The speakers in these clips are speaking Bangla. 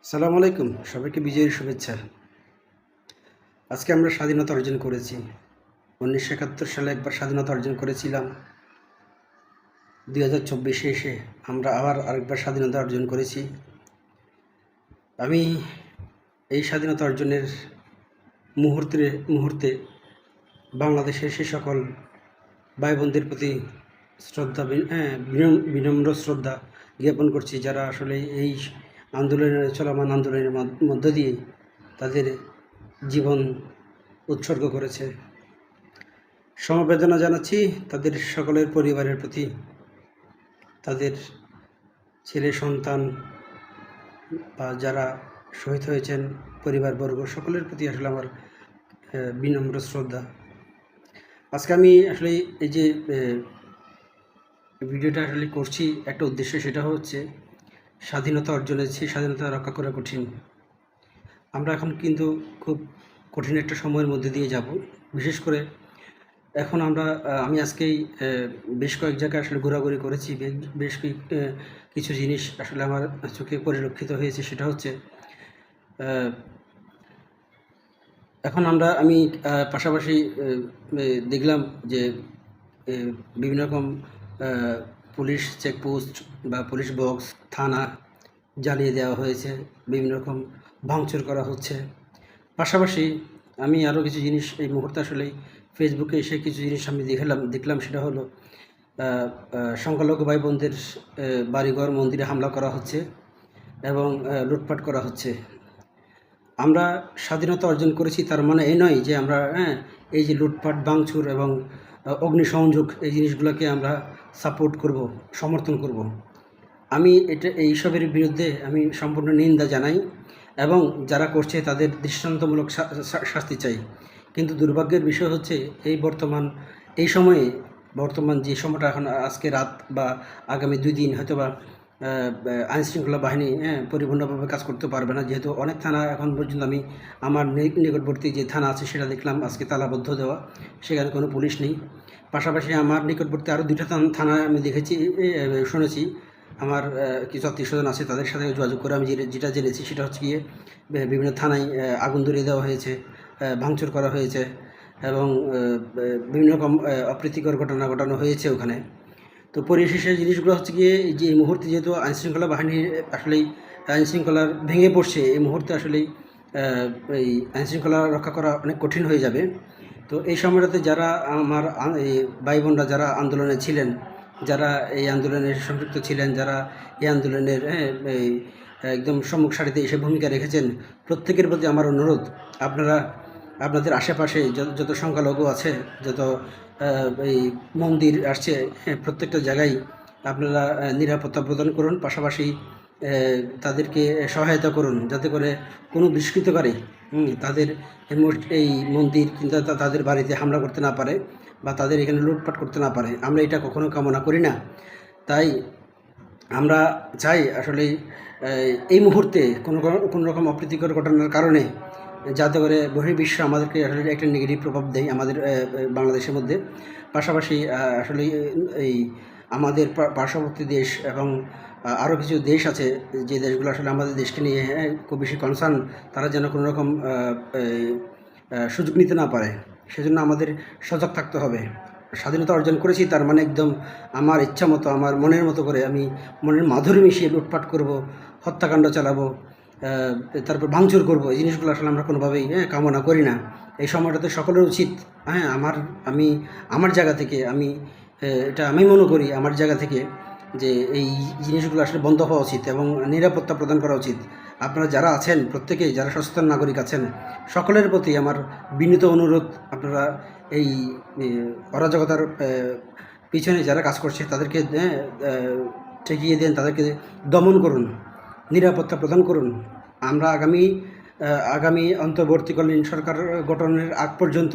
সালাম আলাইকুম, সবাইকে বিজয়ের শুভেচ্ছা। আজকে আমরা স্বাধীনতা অর্জন করেছি। 1971 সালে একবার স্বাধীনতা অর্জন করেছিলাম। 2024-এ এসে আমরা আবার আরেকবার স্বাধীনতা অর্জন করেছি। আমি এই স্বাধীনতা অর্জনের মুহূর্তে বাংলাদেশের সে সকল ভাই বোনদের প্রতি বিনম্র শ্রদ্ধা জ্ঞাপন করছি, যারা আসলে এই চলমান আন্দোলনের মধ্য দিয়ে তাদের জীবন উৎসর্গ করেছে। সমবেদনা জানাচ্ছি তাদের সকলের পরিবারের প্রতি, তাদের ছেলে সন্তান বা যারা শহীদ হয়েছেন পরিবারবর্গ সকলের প্রতি আসলে আমার বিনম্র শ্রদ্ধা। আজকে আমি আসলে এই যে ভিডিওটা আসলে করছি একটা উদ্দেশ্য, সেটা হচ্ছে স্বাধীনতা অর্জনের সেই স্বাধীনতা রক্ষা করা কঠিন। আমরা এখন কিন্তু খুব কঠিন একটা সময়ের মধ্যে দিয়ে যাব। বিশেষ করে এখন আমি আজকেই বেশ কয়েক জায়গায় আসলে ঘোরাঘুরি করেছি। বেশ কিছু জিনিস আসলে আমার চোখে পরিলক্ষিত হয়েছে। সেটা হচ্ছে এখন আমি পাশাপাশি দেখলাম যে বিভিন্ন রকম পুলিশ চেকপোস্ট বা পুলিশ বক্স, থানা জ্বালিয়ে দেওয়া হয়েছে, বিভিন্ন রকম ভাঙচুর করা হচ্ছে। পাশাপাশি আমি আরও কিছু জিনিস এই মুহূর্তে আসলে ফেসবুকে এসে কিছু জিনিস আমি দেখলাম সেটা হলো সংখ্যালঘু ভাই বোনদের বাড়িঘর মন্দিরে হামলা করা হচ্ছে এবং লুটপাট করা হচ্ছে। আমরা স্বাধীনতা অর্জন করেছি, তার মানে এই নয় যে আমরা এই যে লুটপাট ভাঙচুর এবং অগ্নিসংযোগ এই জিনিসগুলোকে আমরা সাপোর্ট করব, সমর্থন করব। আমি এইসবের বিরুদ্ধে আমি সম্পূর্ণ নিন্দা জানাই এবং যারা করছে তাদের দৃষ্টান্তমূলক শাস্তি চাই। কিন্তু দুর্ভাগ্যের বিষয় হচ্ছে বর্তমান যে সময়টা এখন আজকে রাত বা আগামী 2 দিন হয়তোবা আইনশৃঙ্খলা বাহিনী পরিপূর্ণভাবে কাজ করতে পারবে না, যেহেতু অনেক থানা এখন পর্যন্ত আমি আমার নিকটবর্তী যে থানা আছে সেটা দেখলাম আজকে তালাবদ্ধ দেওয়া, সেখানে কোনো পুলিশ নেই। পাশাপাশি আমার নিকটবর্তী আরও 2টা থানা আমি দেখেছি, শুনেছি। আমার কিছু আত্মীয়স্বজন আছে, তাদের সাথে যোগাযোগ করে আমি যেটা জেনেছি সেটা হচ্ছে গিয়ে বিভিন্ন থানায় আগুন ধরিয়ে দেওয়া হয়েছে, ভাঙচুর করা হয়েছে এবং বিভিন্ন রকম অপ্রীতিকর ঘটনা ঘটানো হয়েছে ওখানে। তো পরিশেষে জিনিসগুলো হচ্ছে গিয়ে যে এই মুহূর্তে যেহেতু আইনশৃঙ্খলা বাহিনীর আসলেই আইনশৃঙ্খলার ভেঙে পড়ছে, এই মুহূর্তে আসলেই এই আইনশৃঙ্খলা রক্ষা করা অনেক কঠিন হয়ে যাবে। তো এই সময়টাতে যারা আমার এই ভাই বোনরা যারা আন্দোলনে ছিলেন, যারা এই আন্দোলনে সম্পৃক্ত ছিলেন, যারা এই আন্দোলনের এই একদম সম্মুখ সারিতে এসে ভূমিকা রেখেছেন, প্রত্যেকের প্রতি আমার অনুরোধ, আপনাদের আশেপাশে যত সংখ্যালঘু আছে, যত এই মন্দির আসছে, প্রত্যেকটা জায়গায় আপনারা নিরাপত্তা প্রদান করুন। পাশাপাশি তাদেরকে সহায়তা করুন, যাতে করে কোনো দুষ্কৃতকারী তাদের এই মন্দির কিংবা তাদের বাড়িতে হামলা করতে না পারে বা তাদের এখানে লুটপাট করতে না পারে। আমরা এটা কখনো কামনা করি না। তাই আমরা চাই আসলে এই মুহূর্তে কোনো রকম অপ্রীতিকর ঘটনার কারণে যাতে করে বহির্বিশ্ব আমাদেরকে আসলে একটা নেগেটিভ প্রভাব দেয় আমাদের বাংলাদেশের মধ্যে। পাশাপাশি আসলে এই আমাদের পার্শ্ববর্তী দেশ এবং আরও কিছু দেশ আছে, যে দেশগুলো আসলে আমাদের দেশকে নিয়ে খুব বেশি কনসার্ন, তারা যেন কোনো রকম সুযোগ নিতে না পারে, সেজন্য আমাদের সজাগ থাকতে হবে। স্বাধীনতা অর্জন করেছি, তার মানে একদম আমার ইচ্ছা মতো, আমার মনের মতো করে আমি মনের মাধুরী মিশিয়ে লুটপাট করব, হত্যাকাণ্ড চালাবো, তারপর ভাঙচুর করব, এই জিনিসগুলো আসলে আমরা কোনোভাবেই কামনা করি না। এই সময়টাতে সকলের উচিত আমার জায়গা থেকে এটা আমি মনে করি আমার জায়গা থেকে যে এই জিনিসগুলো আসলে বন্ধ হওয়া উচিত এবং নিরাপত্তা প্রদান করা উচিত। আপনারা যারা আছেন, প্রত্যেকেই যারা সচেতন নাগরিক আছেন, সকলের প্রতি আমার বিনীত অনুরোধ, আপনারা এই অরাজকতার পিছনে যারা কাজ করছে তাদেরকে ঠেকিয়ে দেন, তাদেরকে দমন করুন, নিরাপত্তা প্রদান করুন। আমরা আগামী অন্তর্বর্তীকালীন সরকার গঠনের আগ পর্যন্ত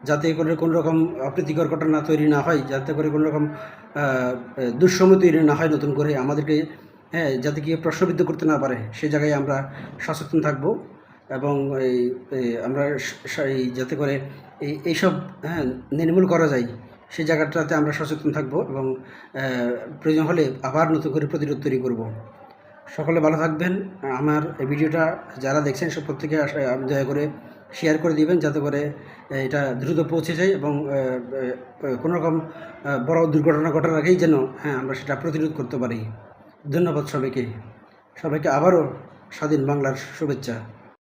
যাতে করে কোনো রকম অপ্রীতিকর ঘটনা তৈরি না হয়, যাতে করে কোনো রকম দুঃসময় তৈরি না হয় নতুন করে আমাদেরকে, যাতে গিয়ে প্রশ্নবিদ্ধ করতে না পারে, সে জায়গায় আমরা সচেতন থাকব এবং আমরা যাতে করে এইসব নির্মূল করা যায় সেই জায়গাটাতে আমরা সচেতন থাকব এবং প্রয়োজন হলে আবার নতুন করে প্রতিরোধ তৈরি করব। সকলে ভালো থাকবেন। আমার এই ভিডিওটা যারা দেখছেন সব প্রত্যেকে দয়া করে শেয়ার করে দিবেন, যাতে করে এটা দ্রুত পৌঁছে যায় এবং কোনো রকম বড় দুর্ঘটনা ঘটার আগেই যেন আমরা সেটা প্রতিরোধ করতে পারি। ধন্যবাদ সবাইকে। সবাইকে আবারও স্বাধীন বাংলার শুভেচ্ছা।